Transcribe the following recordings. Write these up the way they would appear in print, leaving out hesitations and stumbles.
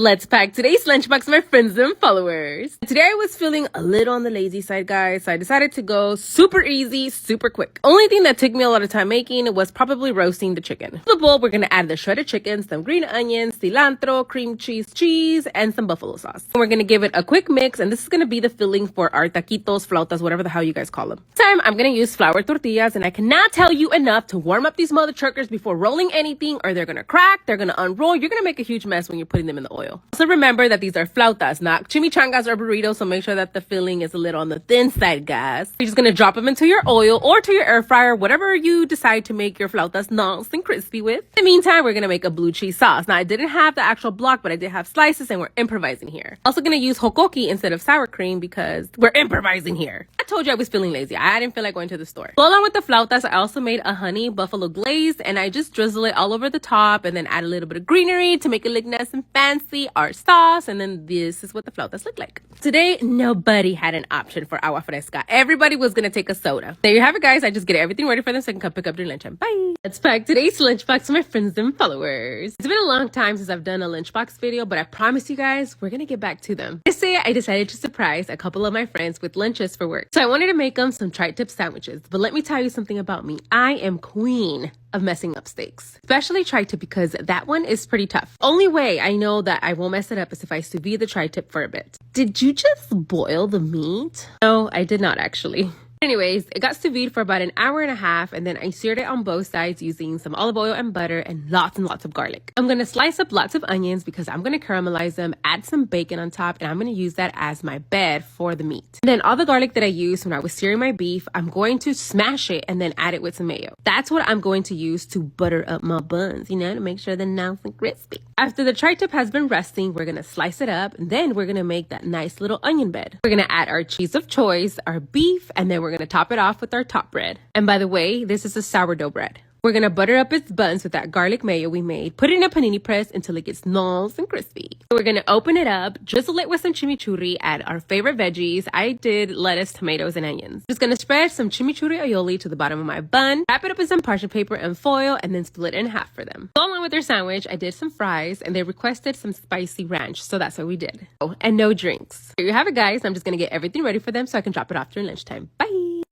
Let's pack today's lunchbox, my friends and followers. Today I was feeling a little on the lazy side, guys, so I decided to go super easy, super quick. Only thing that took me a lot of time making was probably roasting the chicken. To the bowl, we're gonna add the shredded chicken, some green onions, cilantro, cream cheese, and some buffalo sauce. And we're gonna give it a quick mix, and this is gonna be the filling for our taquitos, flautas, whatever the hell you guys call them. This time, I'm gonna use flour tortillas, and I cannot tell you enough to warm up these mother truckers before rolling anything, or they're gonna crack, they're gonna unroll, you're gonna make a huge mess when you're putting them in the oil. Also remember that these are flautas, not chimichangas or burritos, so make sure that the filling is a little on the thin side, guys. You're just gonna drop them into your oil or to your air fryer, whatever you decide to make your flautas nice and crispy with. In the meantime, we're gonna make a blue cheese sauce. Now, I didn't have the actual block, but I did have slices, and we're improvising here. Also gonna use hokoki instead of sour cream because we're improvising here. I told you I was feeling lazy. I didn't feel like going to the store. So along with the flautas, I also made a honey buffalo glaze, and I just drizzle it all over the top and then add a little bit of greenery to make it look nice and fancy. Our sauce, and then this is what the flautas look like. Today, nobody had an option for agua fresca. Everybody was gonna take a soda. There you have it, guys. I just get everything ready for them so I can come pick up their lunch. And bye. Let's pack today's lunchbox, my friends and followers. It's been a long time since I've done a lunchbox video, but I promise you guys, we're gonna get back to them. Yesterday, I decided to surprise a couple of my friends with lunches for work. So I wanted to make them some tri-tip sandwiches. But let me tell you something about me. I am queen of messing up steaks, especially tri-tip, because that one is pretty tough. Only way I know that I won't mess it up is if I sous vide the tri-tip for a bit. Did you just boil the meat? No, I did not actually. Anyways, it got sous vide for about an hour and a half, and then I seared it on both sides using some olive oil and butter and lots of garlic. I'm gonna slice up lots of onions because I'm gonna caramelize them, add some bacon on top, and I'm gonna use that as my bed for the meat. And then all the garlic that I used when I was searing my beef, I'm going to smash it and then add it with some mayo. That's what I'm going to use to butter up my buns, you know, to make sure they're nice and crispy. After the tri-tip has been resting, we're gonna slice it up, and then we're gonna make that nice little onion bed. We're gonna add our cheese of choice, our beef, and then we're gonna top it off with our top bread. And by the way, this is a sourdough bread. We're gonna butter up its buns with that garlic mayo we made, put it in a panini press until it gets nice and crispy. We're gonna open it up, drizzle it with some chimichurri, add our favorite veggies. I did lettuce, tomatoes, and onions. Just gonna spread some chimichurri aioli to the bottom of my bun, wrap it up in some parchment paper and foil, and then split it in half for them. So along with their sandwich, I did some fries, and they requested some spicy ranch, so that's what we did. Oh, and no drinks. Here you have it, guys. I'm just gonna get everything ready for them so I can drop it off during lunchtime. Bye!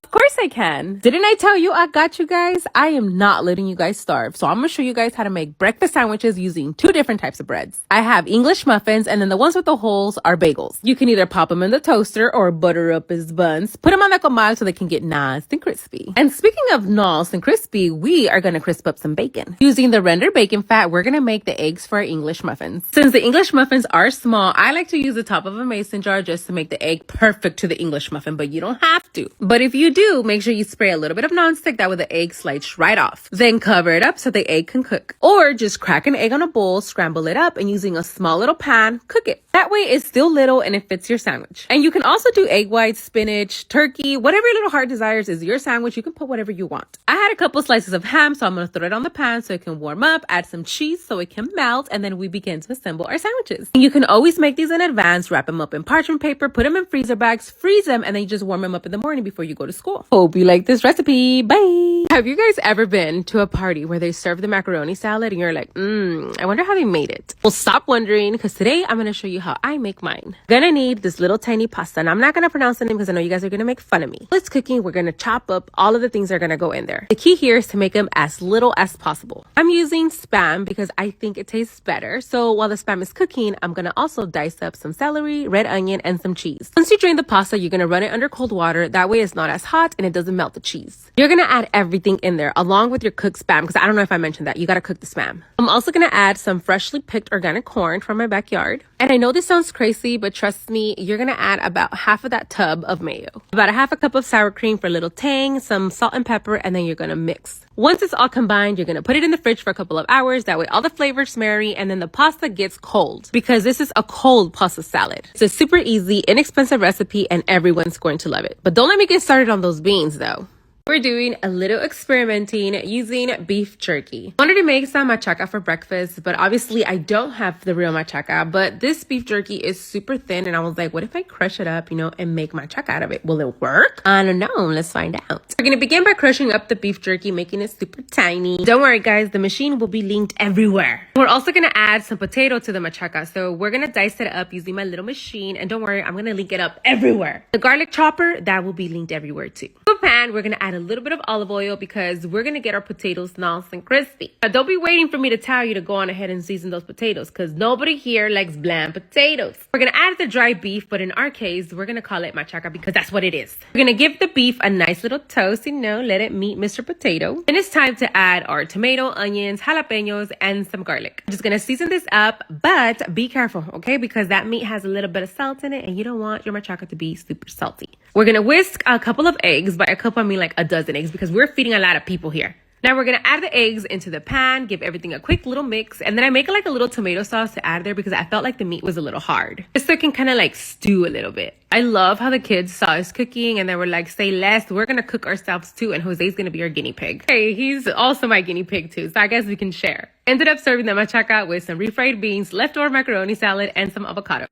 Of course I can. Didn't I tell you I got you guys? I am not letting you guys starve. So I'm gonna show you guys how to make breakfast sandwiches using two different types of breads. I have English muffins, and then the ones with the holes are bagels. You can either pop them in the toaster or butter up his buns. Put them on the comal so they can get nice and crispy. And speaking of nice and crispy, we are gonna crisp up some bacon. Using the rendered bacon fat, we're gonna make the eggs for our English muffins. Since the English muffins are small, I like to use the top of a mason jar just to make the egg perfect to the English muffin, but you don't have to. But if you do, make sure you spray a little bit of nonstick, that way the egg slides right off. Then cover it up so the egg can cook. Or just crack an egg on a bowl, scramble it up, and using a small little pan, cook it. That way it's still little and it fits your sandwich. And you can also do egg whites, spinach, turkey, whatever your little heart desires is your sandwich. You can put whatever you want. I had a couple slices of ham, so I'm going to throw it on the pan so it can warm up, add some cheese so it can melt, and then we begin to assemble our sandwiches. And you can always make these in advance, wrap them up in parchment paper, put them in freezer bags, freeze them, and then you just warm them up in the morning before you go to school. Hope you like this recipe. Bye! Have you guys ever been to a party where they serve the macaroni salad and you're like, I wonder how they made it? Well, stop wondering, because today I'm going to show you how I make mine. Gonna need this little tiny pasta, and I'm not going to pronounce the name because I know you guys are going to make fun of me. While it's cooking, we're going to chop up all of the things that are going to go in there. The key here is to make them as little as possible. I'm using Spam because I think it tastes better. So while the Spam is cooking, I'm going to also dice up some celery, red onion, and some cheese. Once you drain the pasta, you're going to run it under cold water. That way it's not as hot and it doesn't melt the cheese. You're going to add everything in there along with your cooked Spam, because I don't know if I mentioned that. You got to cook the Spam. I'm also going to add some freshly picked organic corn from my backyard. And I know this sounds crazy, but trust me, you're going to add about half of that tub of mayo. About a half a cup of sour cream for a little tang, some salt and pepper, and then you're going to mix. Once it's all combined, you're going to put it in the fridge for a couple of hours. That way all the flavors marry, and then the pasta gets cold, because this is a cold pasta salad. It's a super easy, inexpensive recipe, and everyone's going to love it. But don't let me get started on those beans though. We're doing a little experimenting using beef jerky. I wanted to make some machaca for breakfast, but obviously I don't have the real machaca, but this beef jerky is super thin and I was like, what if I crush it up, and make machaca out of it? Will it work? I don't know. Let's find out. We're gonna begin by crushing up the beef jerky, making it super tiny. Don't worry guys, the machine will be linked everywhere. We're also gonna add some potato to the machaca, so we're gonna dice it up using my little machine, and don't worry, I'm gonna link it up everywhere. The garlic chopper, that will be linked everywhere too. To a pan, we're gonna add a little bit of olive oil because we're gonna get our potatoes nice and crispy. Now, don't be waiting for me to tell you to go on ahead and season those potatoes because nobody here likes bland potatoes. We're gonna add the dry beef, but in our case, we're gonna call it machaca because that's what it is. We're gonna give the beef a nice little toast, let it meet Mr. Potato. Then it's time to add our tomato, onions, jalapenos, and some garlic. I'm just gonna season this up, but be careful, okay? Because that meat has a little bit of salt in it and you don't want your machaca to be super salty. We're gonna whisk a couple of eggs. By a couple, I mean like a dozen eggs because we're feeding a lot of people here. Now we're gonna add the eggs into the pan, give everything a quick little mix, and then I make like a little tomato sauce to add there because I felt like the meat was a little hard. Just so it can kind of like stew a little bit. I love how the kids saw us cooking and they were like, say less, we're gonna cook ourselves too, and Jose's gonna be our guinea pig. Hey, he's also my guinea pig too, so I guess we can share. Ended up serving the machaca with some refried beans, leftover macaroni salad, and some avocado.